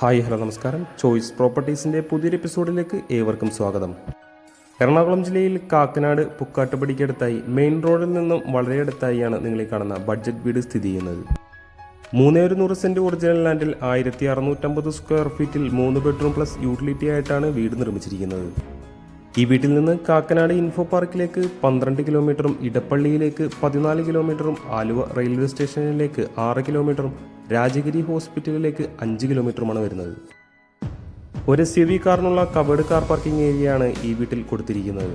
Hi hello നമസ്കാരം. Choice പ്രോപ്പർട്ടീസിൻ്റെ പുതിയൊരു എപ്പിസോഡിലേക്ക് ഏവർക്കും സ്വാഗതം. എറണാകുളം ജില്ലയിൽ കാക്കനാട് പുക്കാട്ടുപടിക്കടുത്തായി മെയിൻ റോഡിൽ നിന്നും വളരെ അടുത്തായാണ് നിങ്ങളീ കാണുന്ന ബഡ്ജറ്റ് വീട് സ്ഥിതി ചെയ്യുന്നത്. 300 സെൻറ്റ് ഒറിജിനൽ ലാൻഡിൽ 1650 സ്ക്വയർ ഫീറ്റിൽ 3 ബെഡ്റൂം പ്ലസ് യൂട്ടിലിറ്റി ആയിട്ടാണ് വീട് നിർമ്മിച്ചിരിക്കുന്നത്. ഈ വീട്ടിൽ നിന്ന് കാക്കനാട് ഇൻഫോ പാർക്കിലേക്ക് 12 കിലോമീറ്ററും ഇടപ്പള്ളിയിലേക്ക് 14 കിലോമീറ്ററും ആലുവ റെയിൽവേ സ്റ്റേഷനിലേക്ക് 6 കിലോമീറ്ററും രാജഗിരി ഹോസ്പിറ്റലിലേക്ക് 5 കിലോമീറ്ററുമാണ് വരുന്നത്. ഒരു SUV കാറിനുള്ള കവേർഡ് കാർ പാർക്കിംഗ് ഏരിയയാണ് ഈ വീട്ടിൽ കൊടുത്തിരിക്കുന്നത്.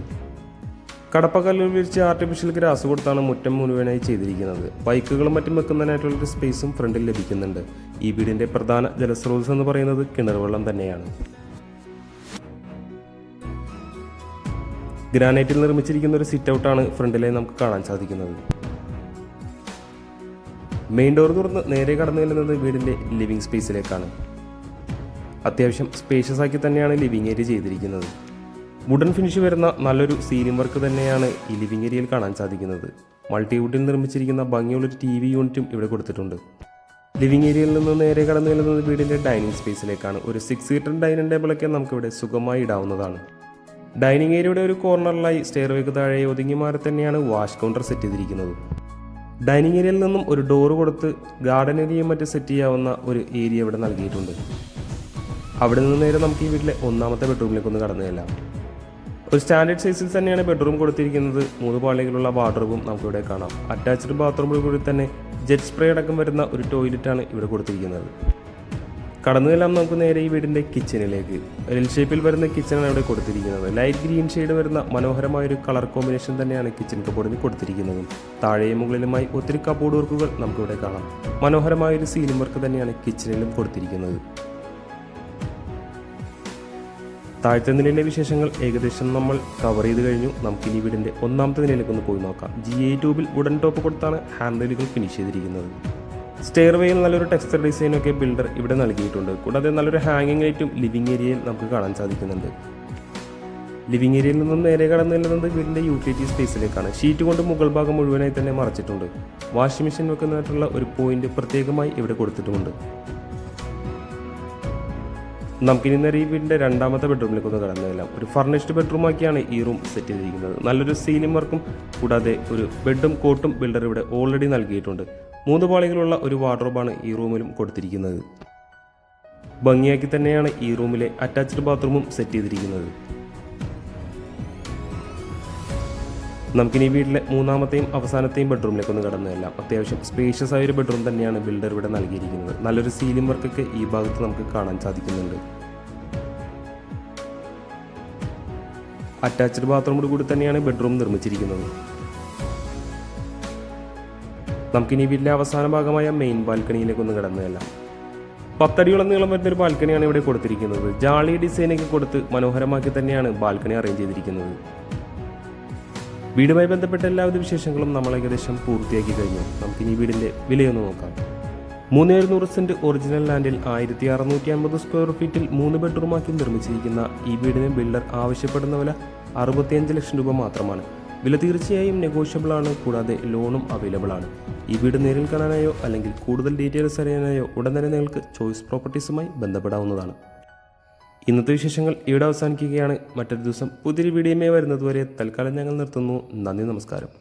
കടപ്പക്കല്ലിൽ വിരിച്ച് ആർട്ടിഫിഷ്യൽ ഗ്രാസ് കൊടുത്താണ് മുറ്റം മുഴുവനായി ചെയ്തിരിക്കുന്നത്. ബൈക്കുകളും മറ്റും വെക്കുന്നതിനായിട്ടുള്ളൊരു സ്പേസും ഫ്രണ്ടിൽ ലഭിക്കുന്നുണ്ട്. ഈ വീടിൻ്റെ പ്രധാന ജലസ്രോതസ് എന്ന് പറയുന്നത് കിണർ വെള്ളം തന്നെയാണ്. ഗ്രാനൈറ്റിൽ നിർമ്മിച്ചിരിക്കുന്ന ഒരു സിറ്റ് ഔട്ടാണ് ഫ്രണ്ടിലായി നമുക്ക് കാണാൻ സാധിക്കുന്നത്. മെയിൻ ഡോർ തുറന്ന് നേരെ കടന്നു ചെല്ലുന്നത് വീടിൻ്റെ ലിവിംഗ് സ്പേസിലേക്കാണ്. അത്യാവശ്യം സ്പേഷ്യസ് ആക്കി തന്നെയാണ് ലിവിംഗ് ഏരിയ ചെയ്തിരിക്കുന്നത്. വുഡൻ ഫിനിഷ് വരുന്ന നല്ലൊരു സീലിംഗ് വർക്ക് തന്നെയാണ് ഈ ലിവിംഗ് ഏരിയയിൽ കാണാൻ സാധിക്കുന്നത്. മൾട്ടിവുഡിൽ നിർമ്മിച്ചിരിക്കുന്ന ഭംഗിയുള്ളൊരു TV യൂണിറ്റും ഇവിടെ കൊടുത്തിട്ടുണ്ട്. ലിവിംഗ് ഏരിയയിൽ നിന്ന് നേരെ കടന്നു ചെല്ലുന്നത് വീടിൻ്റെ ഡൈനിങ് സ്പേസിലേക്കാണ്. ഒരു 6 സീറ്റർ ഡൈനിങ് ടേബിളൊക്കെ നമുക്കിവിടെ സുഖമായി ഇടാവുന്നതാണ്. ഡൈനിങ് ഏരിയയുടെ ഒരു കോർണറിലായി സ്റ്റെയർവേക്ക് താഴെ ഒതുങ്ങി മാറി തന്നെയാണ് വാഷ് കൗണ്ടർ സെറ്റ് ചെയ്തിരിക്കുന്നത്. ഡൈനിങ് ഏരിയയിൽ നിന്നും ഒരു ഡോറ് കൊടുത്ത് ഗാർഡൻ ഏരിയയും മറ്റും സെറ്റ് ചെയ്യാവുന്ന ഒരു ഏരിയ ഇവിടെ നൽകിയിട്ടുണ്ട്. അവിടെ നിന്ന് നേരെ നമുക്ക് ഈ വീട്ടിലെ ഒന്നാമത്തെ ബെഡ്റൂമിലേക്കൊന്ന് കടന്നു ചെല്ലാം. ഒരു സ്റ്റാൻഡേർഡ് സൈസിൽ തന്നെയാണ് ബെഡ്റൂം കൊടുത്തിരിക്കുന്നത്. 3 പാളികളുള്ള വാർഡ്രോബും നമുക്കിവിടെ കാണാം. അറ്റാച്ച്ഡ് ബാത്റൂമിൽ കൂടി തന്നെ ജെറ്റ് സ്പ്രേ അടക്കം വരുന്ന ഒരു ടോയ്ലറ്റാണ് ഇവിടെ കൊടുത്തിരിക്കുന്നത്. കടന്നു ചെല്ലാം നമുക്ക് നേരെ ഈ വീടിൻ്റെ കിച്ചണിലേക്ക്. എൽ ഷേപ്പിൽ വരുന്ന കിച്ചണാണ് ഇവിടെ കൊടുത്തിരിക്കുന്നത്. ലൈറ്റ് ഗ്രീൻ ഷെയ്ഡ് വരുന്ന മനോഹരമായൊരു കളർ കോമ്പിനേഷൻ തന്നെയാണ് കിച്ചൺ കബോർഡിന് കൊടുത്തിരിക്കുന്നത്. താഴെയും മുകളിലുമായി ഒത്തിരി കബോർഡ് വർക്കുകൾ നമുക്കിവിടെ കാണാം. മനോഹരമായൊരു സീലിംഗ് വർക്ക് തന്നെയാണ് കിച്ചണിലും കൊടുത്തിരിക്കുന്നത്. താഴത്തെ നിലയിലെ വിശേഷങ്ങൾ ഏകദേശം നമ്മൾ കവർ ചെയ്ത് കഴിഞ്ഞു. നമുക്കിനി വീടിൻ്റെ ഒന്നാമത്തെ നിലയിലേക്കൊന്ന് പോയി നോക്കാം. GA ട്യൂബിൽ വുഡൻ ടോപ്പ് കൊടുത്താണ് ഹാൻഡ് റെയിലുകൾ ഫിനിഷ് ചെയ്തിരിക്കുന്നത്. സ്റ്റെയർവേയിൽ നല്ലൊരു ടെക്സ്ചർ ഡിസൈനൊക്കെ ബിൽഡർ ഇവിടെ നൽകിയിട്ടുണ്ട്. കൂടാതെ നല്ലൊരു ഹാങ്ങിങ് ലൈറ്റും ലിവിംഗ് ഏരിയയിൽ നമുക്ക് കാണാൻ സാധിക്കുന്നുണ്ട്. ലിവിംഗ് ഏരിയയിൽ നിന്നും നേരെ കടന്നു ചെല്ലുന്നത് വീടിൻ്റെ യൂട്ടിലിറ്റി സ്പേസിലേക്കാണ്. ഷീറ്റ് കൊണ്ട് മുകൾ ഭാഗം മുഴുവനായി തന്നെ മറച്ചിട്ടുണ്ട്. വാഷിംഗ് മെഷീൻ വെക്കുന്നതായിട്ടുള്ള ഒരു പോയിന്റ് പ്രത്യേകമായി ഇവിടെ കൊടുത്തിട്ടുമുണ്ട്. നമുക്കിനി നേരെ ഈ വീടിൻ്റെ രണ്ടാമത്തെ ബെഡ്റൂമിലേക്കൊന്ന് കടന്നു ചെല്ലാം. ഒരു ഫർണിഷ്ഡ് ബെഡ്റൂമാക്കിയാണ് ഈ റൂം സെറ്റ് ചെയ്തിരിക്കുന്നത്. നല്ലൊരു സീലിംഗ് വർക്കും കൂടാതെ ഒരു ബെഡും കോട്ടും ബിൽഡർ ഇവിടെ ഓൾറെഡി നൽകിയിട്ടുണ്ട്. 3 പാളികളുള്ള ഒരു വാർഡ്രോബാണ് ഈ റൂമിലും കൊടുത്തിരിക്കുന്നത്. ഭംഗിയാക്കി തന്നെയാണ് ഈ റൂമിലെ അറ്റാച്ച്ഡ് ബാത്റൂമും സെറ്റ് ചെയ്തിരിക്കുന്നത്. നമുക്കിനി വീട്ടിലെ മൂന്നാമത്തെയും അവസാനത്തെയും ബെഡ്റൂമിലേക്കൊന്ന് കടന്നു ചെല്ലാം. അത്യാവശ്യം സ്പേഷ്യസ് ആയൊരു ബെഡ്റൂം തന്നെയാണ് ബിൽഡർ ഇവിടെ നൽകിയിരിക്കുന്നത്. നല്ലൊരു സീലിംഗ് വർക്കൊക്കെ ഈ ഭാഗത്ത് നമുക്ക് കാണാൻ സാധിക്കുന്നുണ്ട്. അറ്റാച്ച്ഡ് ബാത്റൂമോട് കൂടി തന്നെയാണ് ബെഡ്റൂം നിർമ്മിച്ചിരിക്കുന്നത്. നമുക്കിനി വീട്ടിലെ അവസാന ഭാഗമായ മെയിൻ ബാൽക്കണിയിലേക്കൊന്ന് കടന്നു ചെല്ലാം. 10 അടിയോളം നീളം വരുന്നൊരു ബാൽക്കണിയാണ് ഇവിടെ കൊടുത്തിരിക്കുന്നത്. ജാളി ഡിസൈനൊക്കെ കൊടുത്ത് മനോഹരമാക്കി തന്നെയാണ് ബാൽക്കണി അറേഞ്ച് ചെയ്തിരിക്കുന്നത്. വീടുമായി ബന്ധപ്പെട്ട എല്ലാവിധ വിശേഷങ്ങളും നമ്മൾ ഏകദേശം പൂർത്തിയാക്കി കഴിഞ്ഞു. നമുക്കിനി വീടിൻ്റെ വിലയൊന്ന് നോക്കാം. 300 സെൻറ്റ് ഒറിജിനൽ ലാൻഡിൽ 1650 സ്ക്വയർ ഫീറ്റിൽ 3 ബെഡ്റൂമാക്കി നിർമ്മിച്ചിരിക്കുന്ന ഈ വീടിന് ബിൽഡർ ആവശ്യപ്പെടുന്ന വില 65 ലക്ഷം രൂപ മാത്രമാണ്. വില തീർച്ചയായും നെഗോഷ്യബിൾ ആണ്. കൂടാതെ ലോണും അവൈലബിൾ ആണ്. ഈ വീട് നേരിൽ കാണാനായോ അല്ലെങ്കിൽ കൂടുതൽ ഡീറ്റെയിൽസ് അറിയാനായോ ഉടൻ തന്നെ നിങ്ങൾക്ക് ചോയ്സ് പ്രോപ്പർട്ടീസുമായി ബന്ധപ്പെടാവുന്നതാണ്. ഇന്നത്തെ വിശേഷങ്ങൾ ഇവിടെ അവസാനിക്കുകയാണ്. മറ്റൊരു ദിവസം പുതിയൊരു വീഡിയോയുമായി വരുന്നതുവരെ തൽക്കാലം ഞങ്ങൾ നിർത്തുന്നു. നന്ദി, നമസ്കാരം.